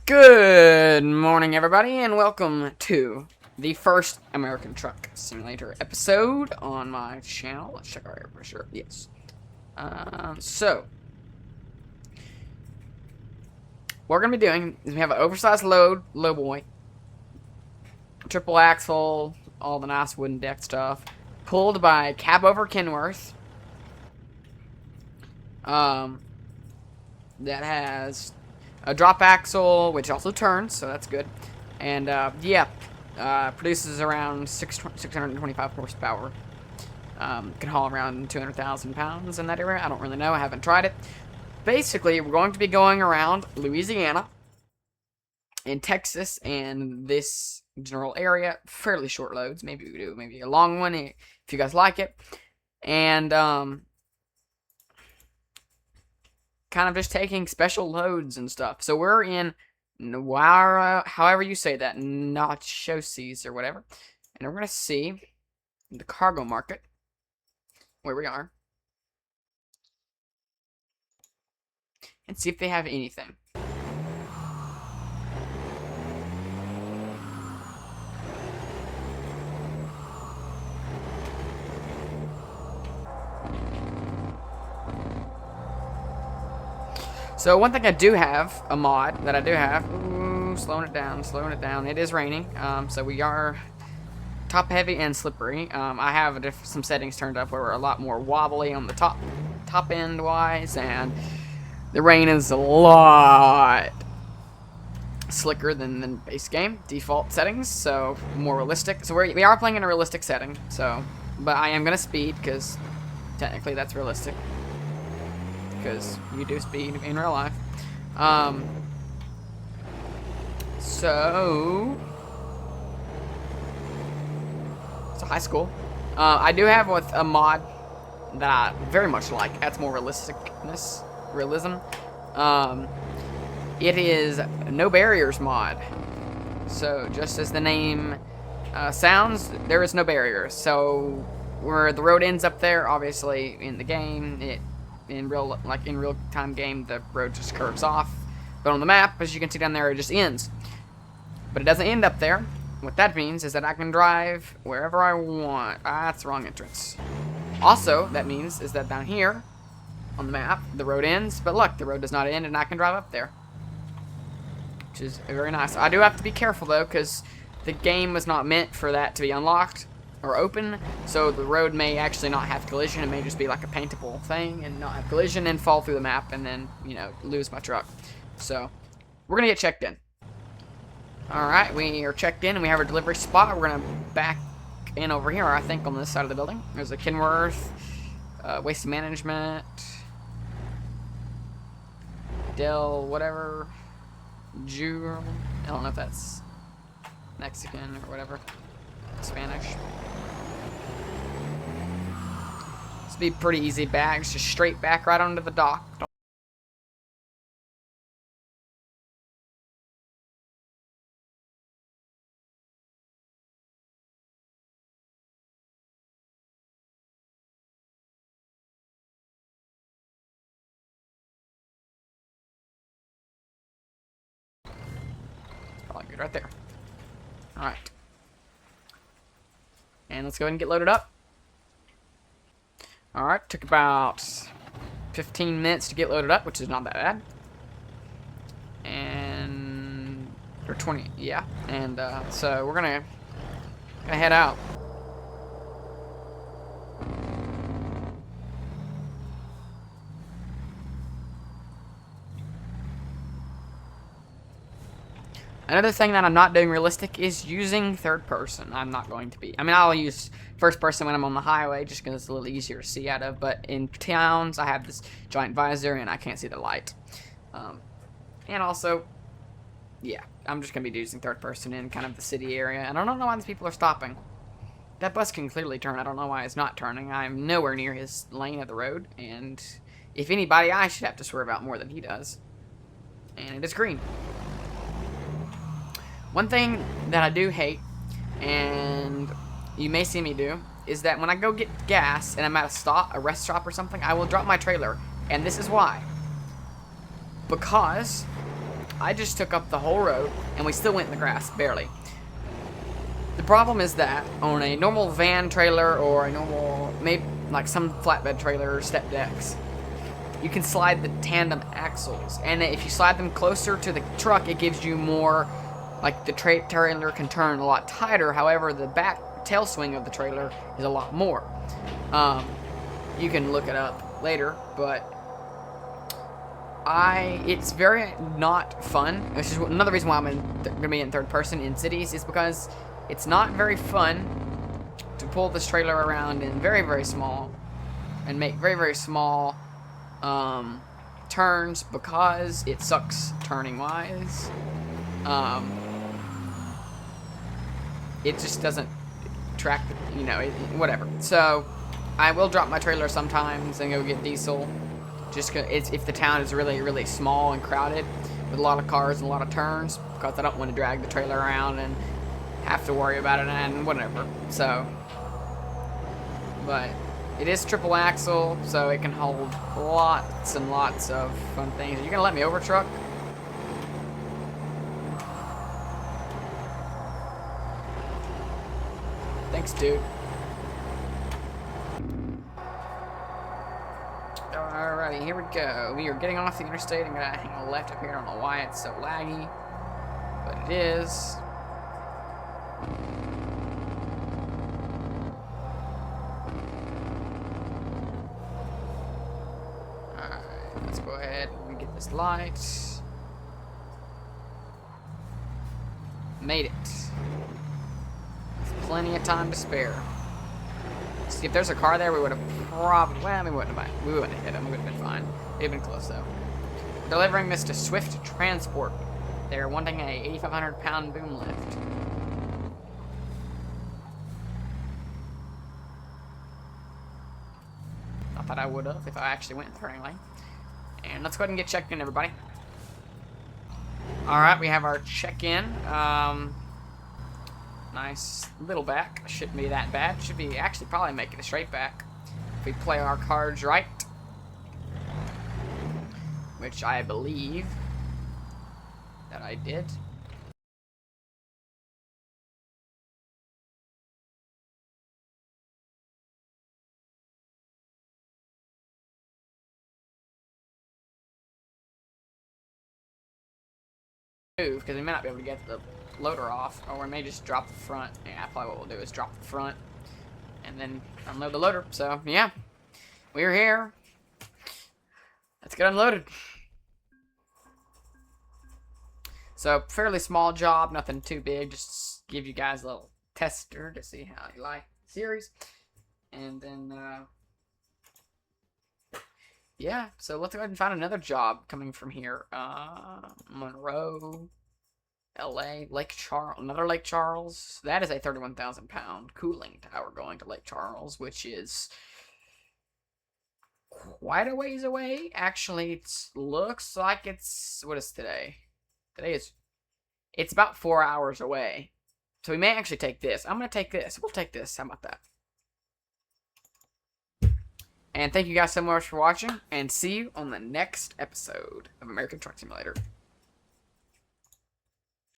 Good morning, everybody, and welcome to the first American Truck Simulator episode on my channel. Let's check our air pressure. Yes. So, what we're going to be doing is we have an oversized low boy, triple axle, all the nice wooden deck stuff, pulled by cab over Kenworth. That has a drop axle, which also turns, so that's good. And, produces around 625 horsepower. Can haul around 200,000 pounds in that area. I don't really know. I haven't tried it. Basically, we're going to be going around Louisiana and Texas and this general area. Fairly short loads. Maybe we do maybe a long one if you guys like it. And, kind of just taking special loads and stuff. So we're in Nawara, however you say that, Nachosis or whatever. And we're going to see the cargo market, where we are, and see if they have anything. So one thing I do have, a mod that I do have, ooh, slowing it down. It is raining, so we are top heavy and slippery. I have some settings turned up where we're a lot more wobbly on the top end wise, and the rain is a lot slicker than the base game default settings, so more realistic. So we are playing in a realistic setting, so, but I am gonna speed because technically that's realistic. Because you do speed in real life. So it's a high school. I do have with a mod that I very much like. Adds more realism. It is no barriers mod. So just as the name sounds, there is no barriers. So where the road ends up there, obviously in the game, in real time game, the road just curves off, but on the map, as you can see down there, it just ends. But it doesn't end up there. What that means is that I can drive wherever I want. That's the wrong entrance. Also, that means is that down here on the map, the road ends, but look, the road does not end, and I can drive up there, which is very nice. I do have to be careful though, because the game was not meant for that to be unlocked or open, so the road may actually not have collision. It may just be like a paintable thing and not have collision and fall through the map and then, you know, lose my truck. So we're gonna get checked in. Alright, we are checked in and we have our delivery spot. We're gonna back in over here, I think, on this side of the building. There's a Kenworth, waste management, Dell, whatever, Jew, I don't know if that's Mexican or whatever, Spanish. This will be pretty easy bags, just straight back right onto the dock. Probably good right there. Alright. And let's go ahead and get loaded up. Alright, took about 15 minutes to get loaded up, which is not that bad. And, or 20, yeah. And, so we're gonna head out. Another thing that I'm not doing realistic is using third person. I'm not going to be. I mean, I'll use first person when I'm on the highway just because it's a little easier to see out of. But in towns, I have this giant visor and I can't see the light. And also, yeah, I'm just going to be using third person in kind of the city area. And I don't know why these people are stopping. That bus can clearly turn. I don't know why it's not turning. I'm nowhere near his lane of the road. And if anybody, I should have to swerve out more than he does. And it is green. One thing that I do hate, and you may see me do, is that when I go get gas and I'm at a rest stop or something, I will drop my trailer. And this is why. Because I just took up the whole road, and we still went in the grass, barely. The problem is that on a normal van trailer or a normal, maybe like some flatbed trailer or step decks, you can slide the tandem axles, and if you slide them closer to the truck, it gives you more, like the trailer can turn a lot tighter. However, the back tail swing of the trailer is a lot more. You can look it up later, but it's very not fun. Which is another reason why I'm gonna be in third person in cities, is because it's not very fun to pull this trailer around in very, very small and make very, very small turns, because it sucks turning wise. It just doesn't track, whatever. So I will drop my trailer sometimes and go get diesel, just if the town is really, really small and crowded with a lot of cars and a lot of turns, because I don't want to drag the trailer around and have to worry about it and whatever. So, but it is triple axle, so it can hold lots and lots of fun things. Are you gonna let me over, truck? Thanks, dude. Alrighty, here we go. We are getting off the interstate. I'm gonna hang a left up here. I don't know why it's so laggy, but it is. Alright, let's go ahead and get this light. Made it. Plenty of time to spare. See, if there's a car there, we would have probably, well, we wouldn't have hit him. We would have been fine. It'd been close, though. Delivering this to Swift Transport. They're wanting a 8,500-pound boom lift. I thought I would have if I actually went in the turning lane. And let's go ahead and get checked in, everybody. Alright, we have our check-in. Nice little back. Shouldn't be that bad. Should be actually probably making a straight back if we play our cards right, which I believe that I did. Move, because we may not be able to get the loader off, or we may just drop the front. Yeah, probably what we'll do is drop the front and then unload the loader. So yeah, we're here. Let's get unloaded. So fairly small job, nothing too big, just give you guys a little tester to see how you like the series. And then yeah, so let's go ahead and find another job coming from here. Monroe, LA, Lake Charles, another Lake Charles. That is a 31,000-pound cooling tower going to Lake Charles, which is quite a ways away. Actually, it looks like it's, what is today? It's about 4 hours away. So we may actually take this. I'm going to take this. We'll take this. How about that? And thank you guys so much for watching, and see you on the next episode of American Truck Simulator.